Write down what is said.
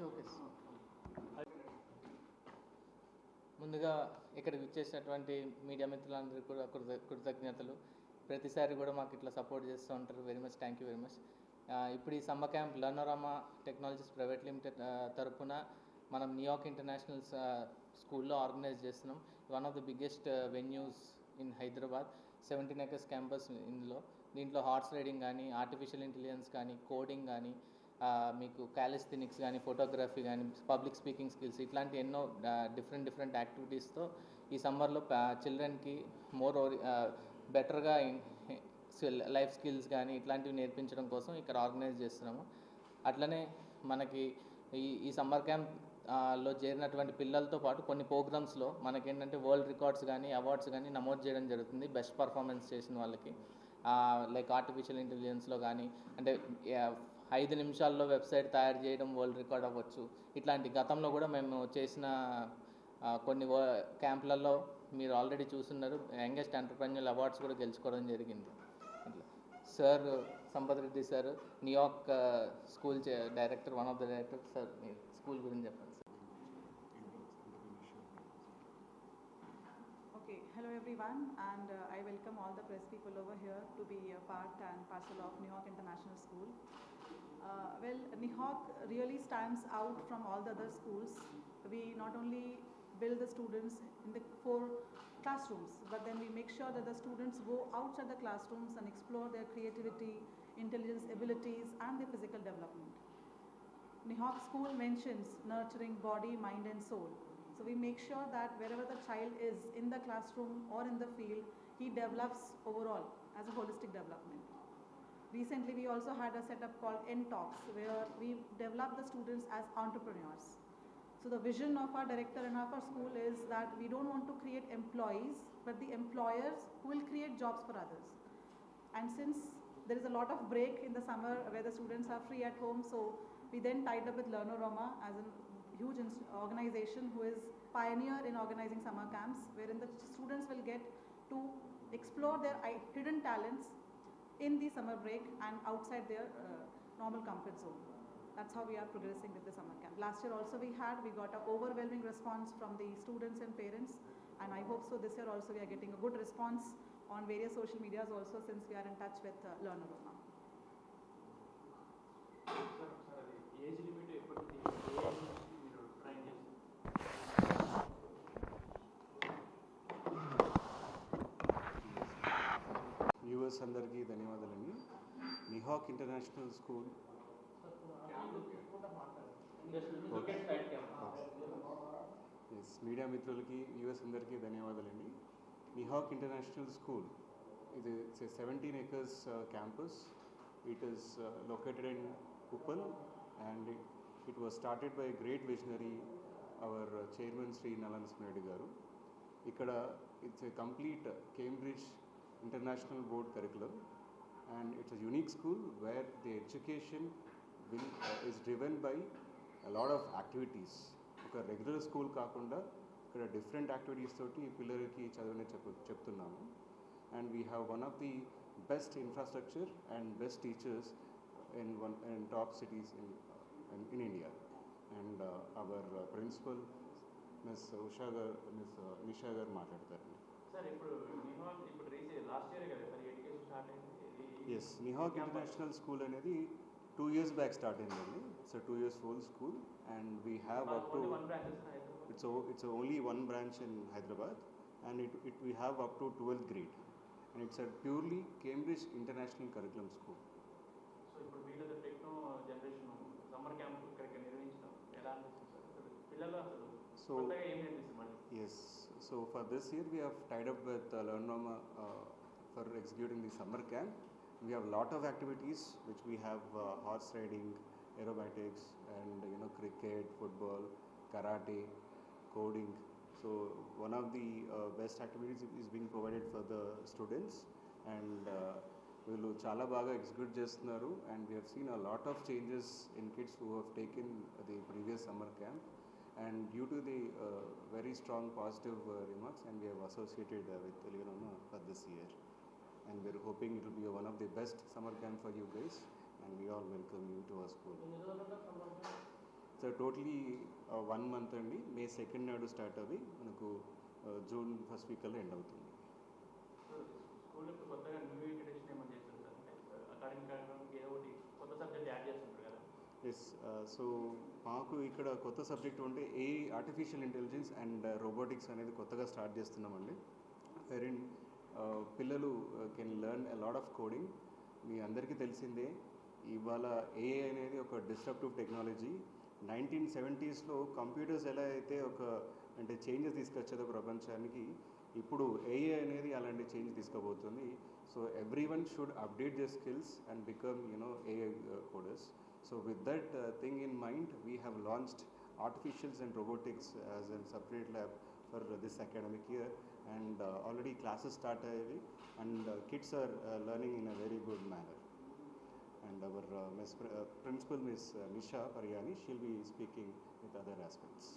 Okay. ముందుగా ఇక్కడికి వచ్చేసినటువంటి మీడియా మిత్రులందరికీ కూడా కృతజ్ఞతలు. ప్రతిసారి కూడా మాకు ఇట్లా సపోర్ట్ చేస్తూ ఉంటారు. Very much thank you very much. ఇప్పుడు ఈ summer camp Learnorama technologies private limited తరఫున మనం న్యూయార్క్ ఇంటర్నేషనల్ స్కూల్లో ఆర్గనైజ్ చేస్తున్నాం. One of the biggest venues in Hyderabad. 17 acres campus దీంట్లో హార్స్ రైడింగ్ కానీ, ఆర్టిఫిషియల్ ఇంటెలిజెన్స్ కానీ, కోడింగ్ కానీ, మీకు క్యాలిస్థెనిక్స్ కానీ, ఫోటోగ్రఫీ కానీ, పబ్లిక్ స్పీకింగ్ స్కిల్స్ ఇట్లాంటి ఎన్నో డిఫరెంట్ యాక్టివిటీస్తో ఈ సమ్మర్లో చిల్డ్రన్కి బెటర్గా లైఫ్ స్కిల్స్ కానీ ఇట్లాంటివి నేర్పించడం కోసం ఇక్కడ ఆర్గనైజ్ చేస్తున్నాము. అట్లనే మనకి ఈ సమ్మర్ క్యాంప్ లో చేరినటువంటి పిల్లలతో పాటు కొన్ని ప్రోగ్రామ్స్లో మనకేంటంటే వరల్డ్ రికార్డ్స్ కానీ అవార్డ్స్ కానీ నమోదు చేయడం జరుగుతుంది బెస్ట్ పర్ఫార్మెన్స్ చేసిన వాళ్ళకి. లైక్ ఆర్టిఫిషియల్ ఇంటెలిజెన్స్లో కానీ, అంటే 5 నిమిషాల్లో వెబ్సైట్ తయారు చేయడం వరల్డ్ రికార్డ్ అవ్వచ్చు. ఇట్లాంటి గతంలో కూడా మేము చేసిన కొన్ని క్యాంపులలో మీరు ఆల్రెడీ చూస్తున్నారు. యంగెస్ట్ ఎంటర్‌ప్రెన్యూర్ అవార్డ్స్ కూడా గెలుచుకోవడం జరిగింది. ఇట్లా sir Sampath Reddy sir New York school director, one of the director. Sir me school గురించి చెప్పండి. Okay, hello everyone, and I welcome all the press people over here to be a part and parcel of Nihawk International School. Well, Nihawk really stands out from all the other schools. We not only build the students in the 4 classrooms, but then we make sure that the students go outside the classrooms and explore their creativity, intelligence, abilities, and their physical development. Nihawk School mentions nurturing body, mind, and soul. So we make sure that wherever the child is in the classroom or in the field, he develops overall as a holistic development. Recently, we also had a setup called NTalks, where we develop the students as entrepreneurs. So the vision of our director and of our school is that we don't want to create employees, but the employers who will create jobs for others. And since there is a lot of break in the summer where the students are free at home, so we then tied up with Learnorama as a huge organization who is pioneer in organizing summer camps, wherein the students will get to explore their hidden talents in the summer break and outside their normal comfort zone. That's how we are progressing with the summer camp. Last year also we got an overwhelming response from the students and parents, and I hope so this year also we are getting a good response on various social medias also, since we are in touch with Learnorama. Viewers అందరికీ ధన్యవాదాలండి. నిహాక్ international school media మిత్రులకి, viewers అందరికీ ధన్యవాదాలండి. నిహాక్ international school ఇది 17 acres campus. It is located in Uppal, and it was started by a great visionary, our chairman Sri Nalanarasimha Reddy garu. Ikkada it's a complete Cambridge International Board curriculum, and it's a unique school where the education is driven by a lot of activities. ఒక regular school కాకుండా ఇక్కడ different activities తోటి పిల్లలకి చదువునే చెప్తున్నాము. And we have one of the best infrastructure and best teachers in top cities in India. And our principal Ms. Nisha gar మాట్లాడతారు. Sir ఇప్పుడు last year కదా sir education start అయింది. Yes, Nihawk International School అనేది 2 years back start అయిందండి. It's a 2 years old school, and we have up to it's only one branch in Hyderabad, and we have up to 12th grade, and it's a purely Cambridge International Curriculum School. So ఇప్పుడు వీళ్ళ techno generation summer camp ఇక్కడికి నిర్వహించడం ఎలా అనిపిస్తుంది sir? పిల్లలు అసలు కొత్తగా ఏం నేర్పిస్తారు? Yes, so for this year we have tied up with Learnorama for executing the summer camp. We have a lot of activities which we have horse riding, aerobatics, and cricket, football, karate, coding. So one of the best activities is being provided for the students, and వీళ్ళు చాలా బాగా execute చేస్తున్నారు. And we have seen a lot of changes in kids who have taken the previous summer camp, and due to the very strong positive remarks, and we have associated with Learnorama for this year, and we are hoping it will be one of the best summer camp for you guys, and we all welcome you to our school. So totally 1 month అండి. May 2nd నాడు start అవి మనకు June 1st week కల్లా end అవుతుంది. School ఇప్పుడు కొత్తగా new introduction ఏమైనా చేస్తారు సార్? అకాడమిక్ ఏదో ఒకటి కొత్త సబ్జెక్ట్ యాడ్ చేస్తుంటారు కదా. ఎస్, సో మాకు ఇక్కడ కొత్త సబ్జెక్ట్ అంటే ఆర్టిఫిషియల్ ఇంటెలిజెన్స్ అండ్ రోబోటిక్స్ అనేది కొత్తగా స్టార్ట్ చేస్తున్నామండి. వెరీన్ పిల్లలు can learn a lot of coding. మీ అందరికీ తెలిసిందే ఇవాళ ఏఐ అనేది ఒక డిస్ట్రప్టివ్ టెక్నాలజీ. 1970s కంప్యూటర్స్ ఎలా అయితే అంటే చేంజెస్ తీసుకొచ్చేదో ప్రపంచానికి, ఇప్పుడు ఏఐ అనేది అలాంటి చేంజ్ తీసుకుపోతుంది. So every one should update their skills and become AI coders. So with that thing in mind, we have launched artificials and robotics as a separate lab for this academic year, and already classes start and kids are learning in a very good manner. And our principal Ms. Nisha Pariyani, she'll be speaking with other aspects.